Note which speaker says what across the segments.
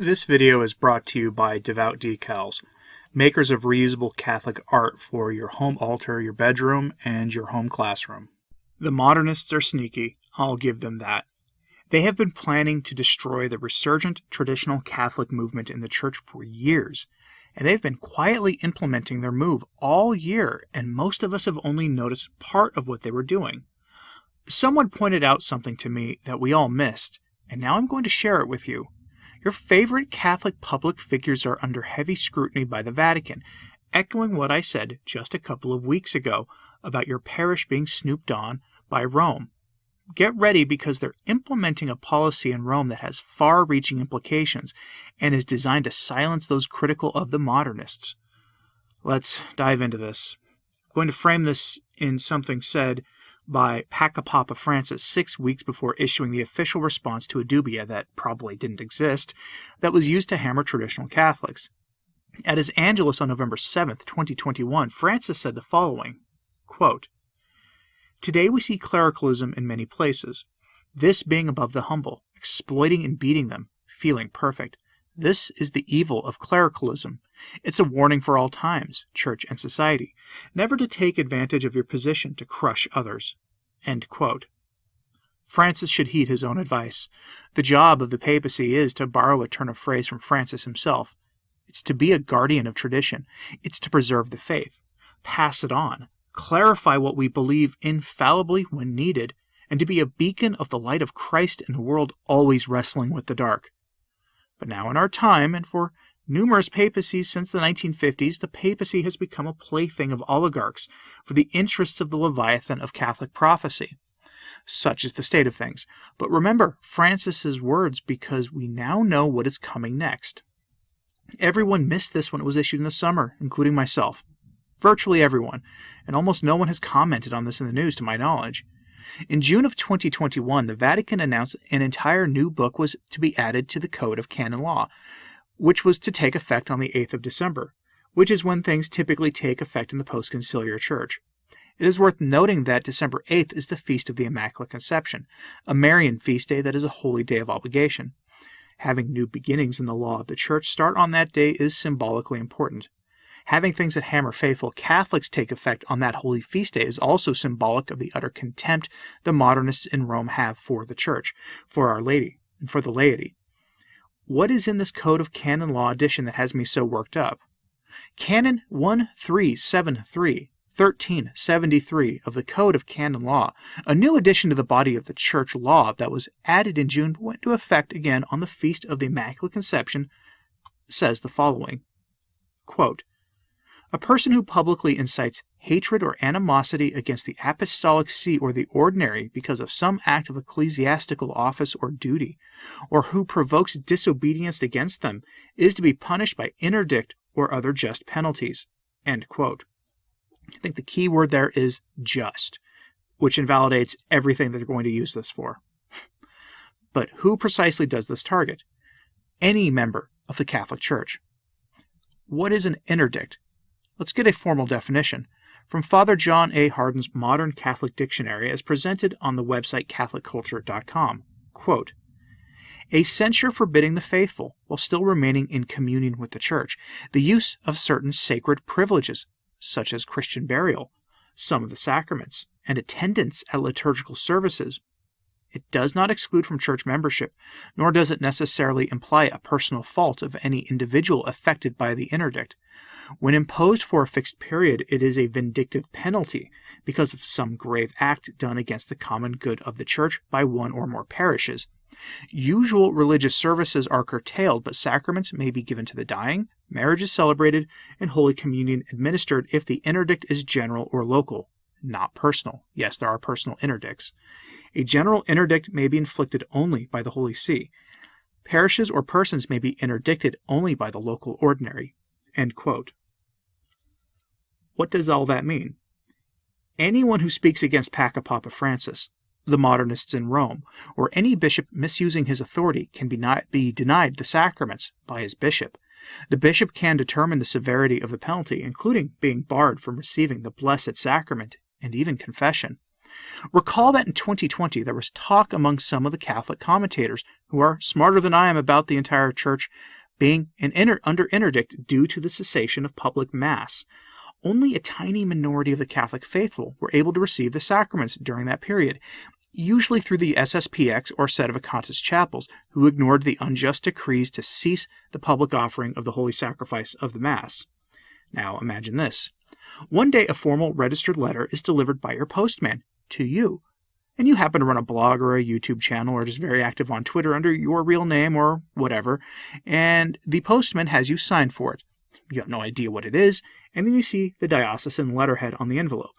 Speaker 1: This video is brought to you by Devout Decals, makers of reusable Catholic art for your home altar, your bedroom, and your home classroom. The modernists are sneaky, I'll give them that. They have been planning to destroy the resurgent traditional Catholic movement in the church for years, and they've been quietly implementing their move all year, and most of us have only noticed part of what they were doing. Someone pointed out something to me that we all missed, and now I'm going to share it with you. Your favorite Catholic public figures are under heavy scrutiny by the Vatican, echoing what I said just a couple of weeks ago about your parish being snooped on by Rome. Get ready, because they're implementing a policy in Rome that has far-reaching implications and is designed to silence those critical of the modernists. Let's dive into this. I'm going to frame this in something said by Papa Francis 6 weeks before issuing the official response to a dubia that probably didn't exist, that was used to hammer traditional Catholics. At his Angelus on November 7, 2021, Francis said the following, quote, "Today we see clericalism in many places, this being above the humble, exploiting and beating them, feeling perfect. This is the evil of clericalism. It's a warning for all times, church and society, never to take advantage of your position to crush others." End quote. Francis should heed his own advice. The job of the papacy is, to borrow a turn of phrase from Francis himself, it's to be a guardian of tradition. It's to preserve the faith, pass it on, clarify what we believe infallibly when needed, and to be a beacon of the light of Christ in a world always wrestling with the dark. But now in our time, and for numerous papacies since the 1950s, the papacy has become a plaything of oligarchs for the interests of the Leviathan of Catholic prophecy. Such is the state of things. But remember Francis's words, because we now know what is coming next. Everyone missed this when it was issued in the summer, including myself. Virtually everyone, and almost no one has commented on this in the news to my knowledge. In June of 2021, the Vatican announced an entire new book was to be added to the Code of Canon Law, which was to take effect on the 8th of December, which is when things typically take effect in the post-conciliar church. It is worth noting that December 8th is the Feast of the Immaculate Conception, a Marian feast day that is a holy day of obligation. Having new beginnings in the law of the church start on that day is symbolically important. Having things that hammer faithful Catholics take effect on that holy feast day is also symbolic of the utter contempt the modernists in Rome have for the Church, for Our Lady, and for the laity. What is in this Code of Canon Law edition that has me so worked up? Canon 1373, 1373 of the Code of Canon Law, a new addition to the body of the Church law that was added in June but went into effect again on the Feast of the Immaculate Conception, says the following, quote, "A person who publicly incites hatred or animosity against the apostolic see or the ordinary because of some act of ecclesiastical office or duty, or who provokes disobedience against them, is to be punished by interdict or other just penalties." End quote. I think the key word there is just, which invalidates everything that they're going to use this for. But who precisely does this target? Any member of the Catholic Church. What is an interdict? Let's get a formal definition from Father John A. Hardin's Modern Catholic Dictionary as presented on the website CatholicCulture.com. Quote, "A censure forbidding the faithful, while still remaining in communion with the Church, the use of certain sacred privileges, such as Christian burial, some of the sacraments, and attendance at liturgical services. It does not exclude from church membership, nor does it necessarily imply a personal fault of any individual affected by the interdict. When imposed for a fixed period, it is a vindictive penalty because of some grave act done against the common good of the Church by one or more parishes. Usual religious services are curtailed, but sacraments may be given to the dying, marriage is celebrated, and Holy Communion administered if the interdict is general or local, not personal." Yes, there are personal interdicts. "A general interdict may be inflicted only by the Holy See. Parishes or persons may be interdicted only by the local ordinary." End quote. What does all that mean? Anyone who speaks against Papa Francis, the modernists in Rome, or any bishop misusing his authority can be denied the sacraments by his bishop. The bishop can determine the severity of the penalty, including being barred from receiving the Blessed Sacrament and even confession. Recall that in 2020 there was talk among some of the Catholic commentators, who are smarter than I am about the entire church, being under interdict due to the cessation of public Mass. Only a tiny minority of the Catholic faithful were able to receive the sacraments during that period, usually through the SSPX or Sedevacantist chapels, who ignored the unjust decrees to cease the public offering of the holy sacrifice of the Mass. Now imagine this. One day a formal registered letter is delivered by your postman to you, and you happen to run a blog or a YouTube channel or just very active on Twitter under your real name or whatever, and the postman has you sign for it. You have no idea what it is, and then you see the diocesan letterhead on the envelope.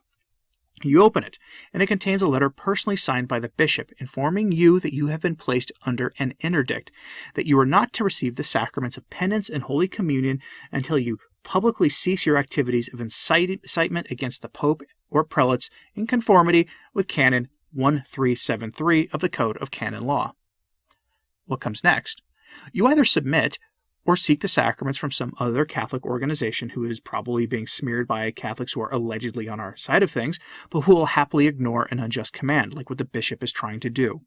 Speaker 1: You open it, and it contains a letter personally signed by the bishop informing you that you have been placed under an interdict, that you are not to receive the sacraments of penance and Holy Communion until you publicly cease your activities of incitement against the Pope or prelates in conformity with Canon 1373 of the Code of Canon Law. What comes next? You either submit or seek the sacraments from some other Catholic organization who is probably being smeared by Catholics who are allegedly on our side of things, but who will happily ignore an unjust command, like what the bishop is trying to do.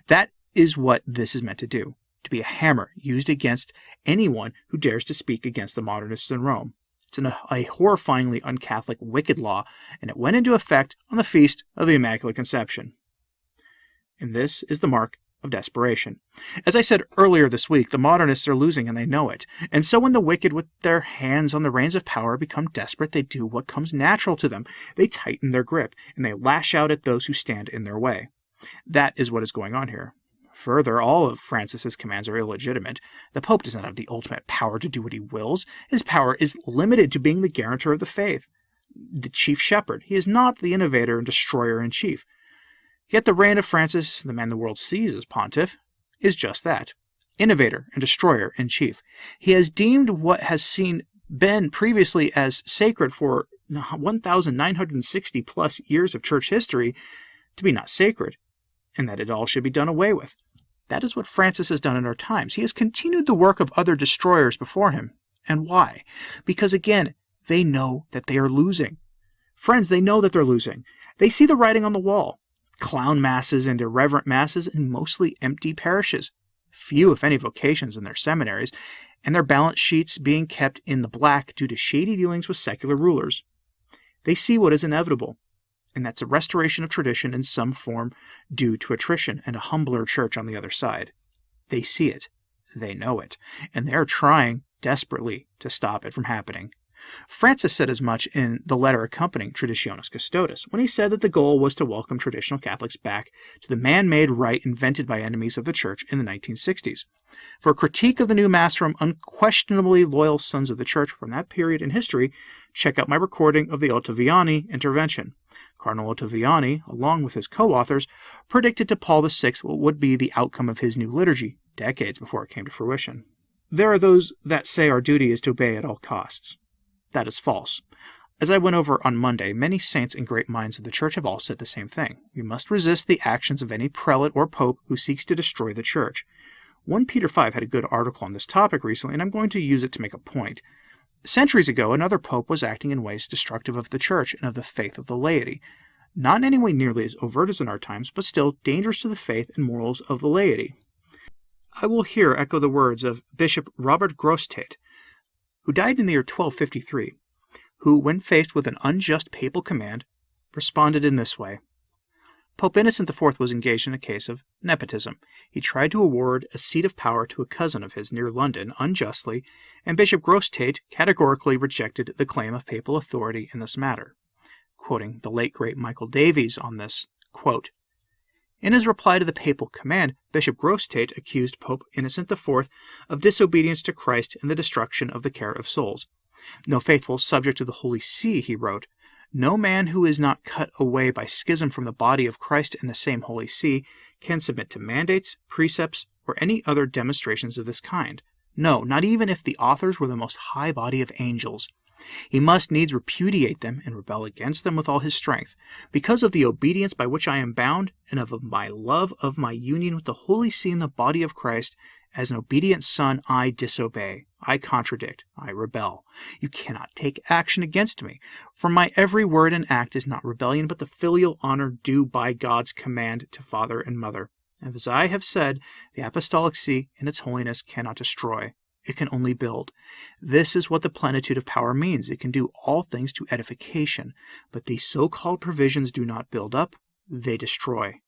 Speaker 1: That is what this is meant to do, to be a hammer used against anyone who dares to speak against the modernists in Rome. It's a horrifyingly un-Catholic, wicked law, and it went into effect on the Feast of the Immaculate Conception. And this is the mark of desperation. As I said earlier this week, the modernists are losing and they know it. And so when the wicked with their hands on the reins of power become desperate, they do what comes natural to them. They tighten their grip and they lash out at those who stand in their way. That is what is going on here. Further, all of Francis's commands are illegitimate. The Pope does not have the ultimate power to do what he wills. His power is limited to being the guarantor of the faith, the chief shepherd. He is not the innovator and destroyer-in-chief. Yet the reign of Francis, the man the world sees as pontiff, is just that, innovator and destroyer-in-chief. He has deemed what has been previously as sacred for 1,960 plus years of church history to be not sacred, and that it all should be done away with. That is what Francis has done in our times. He has continued the work of other destroyers before him. And why? Because again, they know that they are losing. Friends, they know that they're losing. They see the writing on the wall. Clown masses and irreverent masses in mostly empty parishes, few if any vocations in their seminaries, and their balance sheets being kept in the black due to shady dealings with secular rulers. They see what is inevitable, and that's a restoration of tradition in some form due to attrition and a humbler church on the other side. They see it, they know it, and they are trying desperately to stop it from happening. Francis said as much in the letter accompanying Traditionis Custodes, when he said that the goal was to welcome traditional Catholics back to the man-made rite invented by enemies of the Church in the 1960s. For a critique of the new Mass from unquestionably loyal sons of the Church from that period in history, check out my recording of the Ottaviani intervention. Cardinal Ottaviani, along with his co-authors, predicted to Paul VI what would be the outcome of his new liturgy, decades before it came to fruition. There are those that say our duty is to obey at all costs. That is false. As I went over on Monday, many saints and great minds of the Church have all said the same thing. We must resist the actions of any prelate or pope who seeks to destroy the Church. 1 Peter 5 had a good article on this topic recently, and I'm going to use it to make a point. Centuries ago, another pope was acting in ways destructive of the Church and of the faith of the laity. Not in any way nearly as overt as in our times, but still dangerous to the faith and morals of the laity. I will here echo the words of Bishop Robert Grosstate, who died in the year 1253, who, when faced with an unjust papal command, responded in this way. Pope Innocent IV was engaged in a case of nepotism. He tried to award a seat of power to a cousin of his near London unjustly, and Bishop Grosstate categorically rejected the claim of papal authority in this matter. Quoting the late great Michael Davies on this, quote, in his reply to the papal command, Bishop Grosstate accused Pope Innocent IV of disobedience to Christ and the destruction of the care of souls. No faithful subject of the Holy See, he wrote, no man who is not cut away by schism from the body of Christ in the same Holy See can submit to mandates, precepts, or any other demonstrations of this kind. No, not even if the authors were the most high body of angels. He must needs repudiate them and rebel against them with all his strength. Because of the obedience by which I am bound, and of my love of my union with the Holy See in the body of Christ, as an obedient son I disobey, I contradict, I rebel. You cannot take action against me, for my every word and act is not rebellion, but the filial honor due by God's command to father and mother. And as I have said, the Apostolic See in its holiness cannot destroy, It can only build. This is what the plenitude of power means. It can do all things to edification, but these so-called provisions do not build up, they destroy.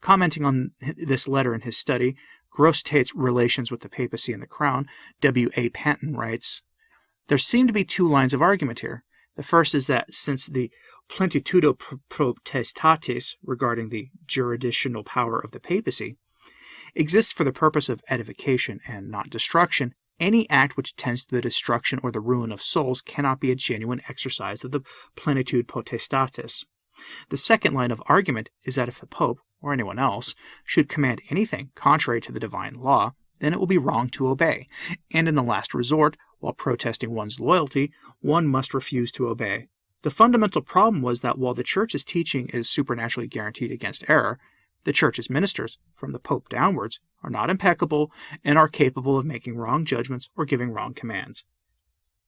Speaker 1: Commenting on this letter in his study, Grosstate's Relations with the Papacy and the Crown, W.A. Panton writes, "There seem to be two lines of argument here. The first is that since the plenitudo potestatis regarding the jurisdictional power of the papacy exists for the purpose of edification and not destruction, any act which tends to the destruction or the ruin of souls cannot be a genuine exercise of the plenitude potestatis. The second line of argument is that if the Pope, or anyone else, should command anything contrary to the divine law, then it will be wrong to obey, and in the last resort, while protesting one's loyalty, one must refuse to obey. The fundamental problem was that while the Church's teaching is supernaturally guaranteed against error, the Church's ministers, from the Pope downwards, are not impeccable and are capable of making wrong judgments or giving wrong commands."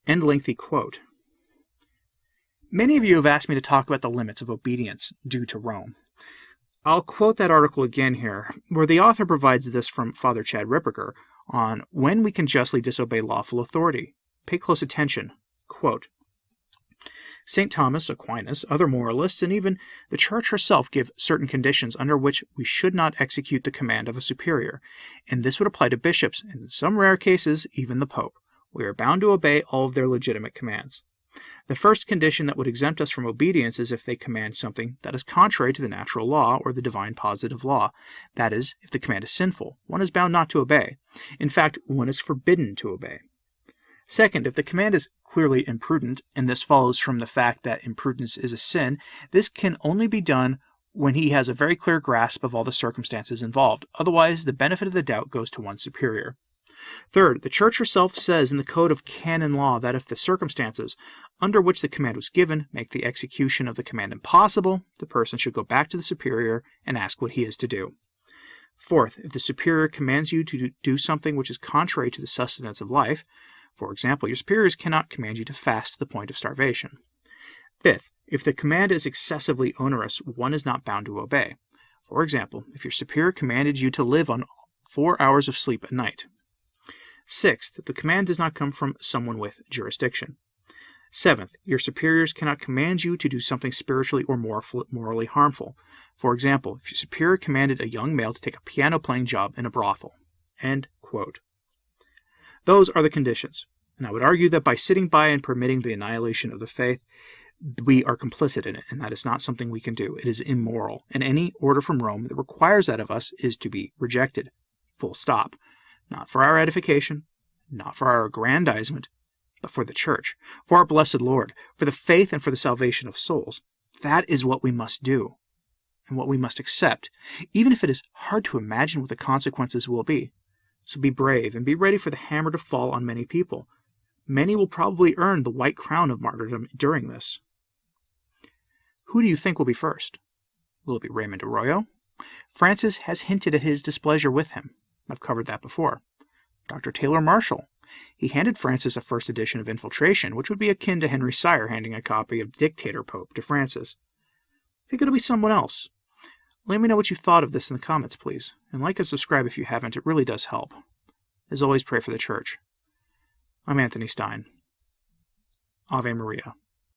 Speaker 1: End lengthy quote. Many of you have asked me to talk about the limits of obedience due to Rome. I'll quote that article again here, where the author provides this from Father Chad Ripperger on when we can justly disobey lawful authority. Pay close attention. Quote, "St. Thomas Aquinas, other moralists, and even the Church herself give certain conditions under which we should not execute the command of a superior, and this would apply to bishops, and in some rare cases, even the Pope. We are bound to obey all of their legitimate commands. The first condition that would exempt us from obedience is if they command something that is contrary to the natural law or the divine positive law. That is, if the command is sinful, one is bound not to obey. In fact, one is forbidden to obey. Second, if the command is clearly imprudent, and this follows from the fact that imprudence is a sin, this can only be done when he has a very clear grasp of all the circumstances involved. Otherwise, the benefit of the doubt goes to one's superior. Third, the Church herself says in the Code of Canon Law that if the circumstances under which the command was given make the execution of the command impossible, the person should go back to the superior and ask what he is to do. Fourth, if the superior commands you to do something which is contrary to the sustenance of life, for example, your superiors cannot command you to fast to the point of starvation. Fifth, if the command is excessively onerous, one is not bound to obey. For example, if your superior commanded you to live on 4 hours of sleep at night. Sixth, if the command does not come from someone with jurisdiction. Seventh, your superiors cannot command you to do something spiritually or morally harmful. For example, if your superior commanded a young male to take a piano-playing job in a brothel. End quote. Those are the conditions, and I would argue that by sitting by and permitting the annihilation of the faith, we are complicit in it, and that is not something we can do. It is immoral, and any order from Rome that requires that of us is to be rejected. Full stop. Not for our edification, not for our aggrandizement, but for the Church, for our blessed Lord, for the faith and for the salvation of souls. That is what we must do, and what we must accept, even if it is hard to imagine what the consequences will be. So be brave, and be ready for the hammer to fall on many people. Many will probably earn the white crown of martyrdom during this. Who do you think will be first? Will it be Raymond Arroyo? Francis has hinted at his displeasure with him. I've covered that before. Dr. Taylor Marshall. He handed Francis a first edition of Infiltration, which would be akin to Henry Sire handing a copy of Dictator Pope to Francis. I think it'll be someone else. Let me know what you thought of this in the comments, please. And like and subscribe if you haven't. It really does help. As always, pray for the Church. I'm Anthony Stine. Ave Maria.